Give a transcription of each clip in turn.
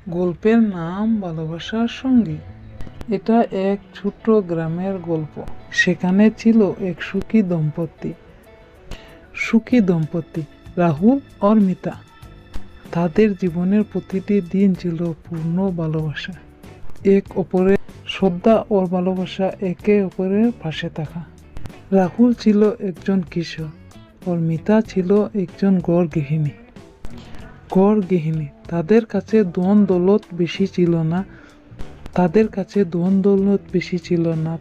গল্পের নাম ভালোবাসার সঙ্গী। এটা এক ছোট্ট গ্রামের গল্প। সেখানে ছিল এক সুখী দম্পতি রাহুল আর মিতা। তাদের জীবনের প্রতিটি দিন ছিল পূর্ণ ভালোবাসা, এক অপরের শ্রদ্ধা ও ভালোবাসা, একে অপরের পাশে থাকা। রাহুল ছিল একজন কিশোর আর মিতা ছিল একজন গড় গৃহিণী। তাদের কাছে ধন দৌলত বেশি ছিল না।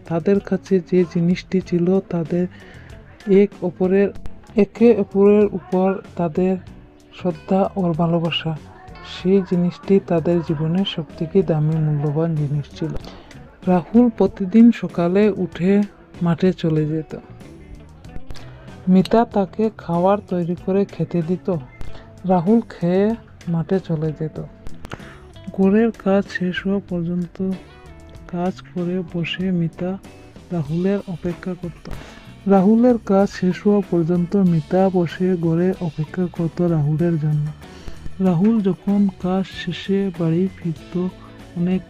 তাদের কাছে যে জিনিসটি ছিল, তাদের একে অপরের উপর তাদের শ্রদ্ধা ও ভালোবাসা। সেই জিনিসটি তাদের জীবনের সবথেকে দামি মূল্যবান জিনিস ছিল। রাহুল প্রতিদিন সকালে উঠে মাঠে চলে যেত। মিতা তাকে খাবার তৈরি করে খেতে দিত। রাহুল খেয়ে মাঠে চলে যেত। ঘরের কাজ শেষ হওয়া পর্যন্ত কাজ করে বসে মিতা রাহুলের অপেক্ষা করত। মিতা বসে ঘরে অপেক্ষা করত রাহুলের জন্য। রাহুল যখন কাজ শেষে বাড়ি ফিরত, অনেক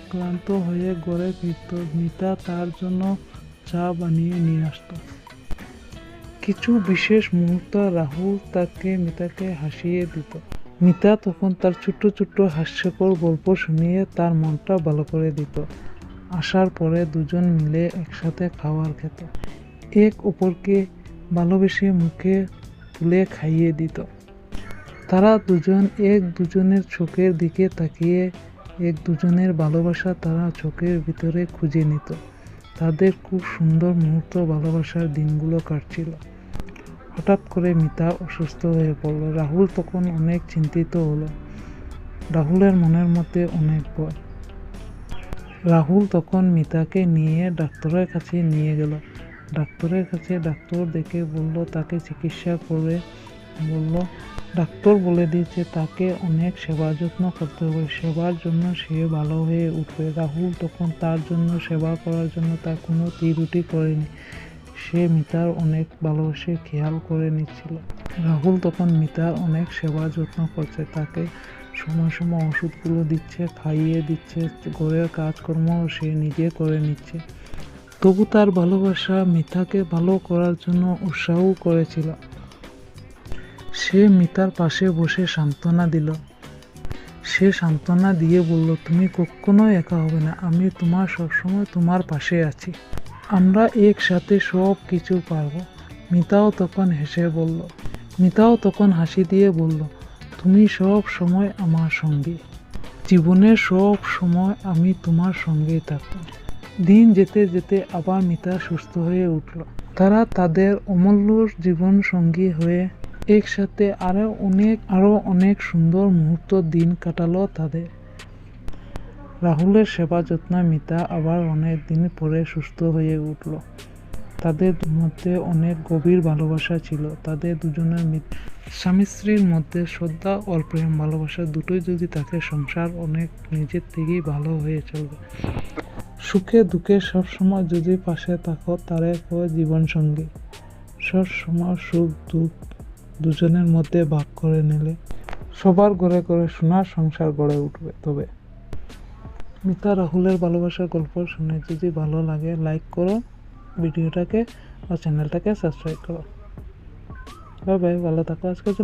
ক্লান্ত হয়ে ঘরে ফিরত, মিতা তার জন্য চা বানিয়ে নিয়ে আসত। কিছু বিশেষ মুহূর্তে রাহুল মিতাকে হাসিয়ে দিত। মিতা তখন তার ছোট্ট ছোট্ট হাস্যকর গল্প শুনিয়ে তার মনটা ভালো করে দিত। আসার পরে দুজন মিলে একসাথে খাবার খেত, এক অপরকে ভালোবেসে মুখে তুলে খাইয়ে দিত। তারা দুজন এক দুজনের চোখের দিকে তাকিয়ে এক দুজনের ভালোবাসা তারা চোখের ভিতরে খুঁজে নিত। তাদের খুব সুন্দর মুহূর্ত, ভালোবাসার দিনগুলো কাটছিল। হঠাৎ করে মিতা অসুস্থ হয়ে পড়ল। রাহুল তখন অনেক চিন্তিত হলো। রাহুলের মনের মধ্যে অনেক ভয়। রাহুল তখন মিতাকে নিয়ে ডাক্তারের কাছে নিয়ে গেল। ডাক্তার দেখে বলল তাকে চিকিৎসা করে ডাক্তার বলে দিয়েছে তাকে অনেক সেবা যত্ন করতে হবে। সেবার জন্য সে ভালো হয়ে উঠবে। রাহুল তখন তার জন্য সেবা করার জন্য তার কোনো ত্রুটি করেনি। সে মিতার অনেক ভালোবাসে খেয়াল করে নিচ্ছিল। রাহুল তখন মিতার অনেক সেবা যত্ন করছে, তাকে সময় সময় ওষুধগুলো দিচ্ছে, খাইয়ে দিচ্ছে, ঘরের কাজকর্ম সে নিজে করে নিচ্ছে। তবু তার ভালোবাসা মিতাকে ভালো করার জন্য উৎসাহ করেছিল। সে মিতার পাশে বসে সান্ত্বনা দিয়ে বলল, তুমি কখনো একা হবে না, আমি সবসময় তোমার পাশে আছি। আমরা একসাথে সব কিছু পারবো। মিতাও তখন হাসি দিয়ে বলল, তুমি সব সময় আমার সঙ্গে, জীবনের সব সময় আমি তোমার সঙ্গেই থাকবো। দিন যেতে যেতে আবার মিতা সুস্থ হয়ে উঠল। তারা তাদের অমূল্য জীবন সঙ্গী হয়ে একসাথে আরো অনেক সুন্দর মুহূর্ত দিন কাটালো তাদের। রাহুলের সেবা যত্নে মিতা আবার অনেক দিন পরে সুস্থ হয়ে উঠল। তাদের মধ্যে অনেক গভীর ভালোবাসা ছিল। তাদের দুজনের স্বামী স্ত্রীর মধ্যে শ্রদ্ধা ও প্রেম, ভালোবাসা দুটোই যদি থাকে, সংসার অনেক নিজের থেকেই ভালো হয়ে চলবে। সুখে দুঃখে সবসময় যদি পাশে থাকো, তারে কয় জীবন সঙ্গী। সবসময় সুখ দুঃখ দুজনের মধ্যে ভাগ করে নিলে সবার ঘরে ঘরে সোনার সংসার গড়ে উঠবে। তবে মিতা রাহুলের ভালোবাসার গল্প শুনে যদি ভালো লাগে, লাইক করো ভিডিওটাকে আর চ্যানেলটাকে সাবস্ক্রাইব করো। বাই বাই, ভালো থাকো আজকের জন্য।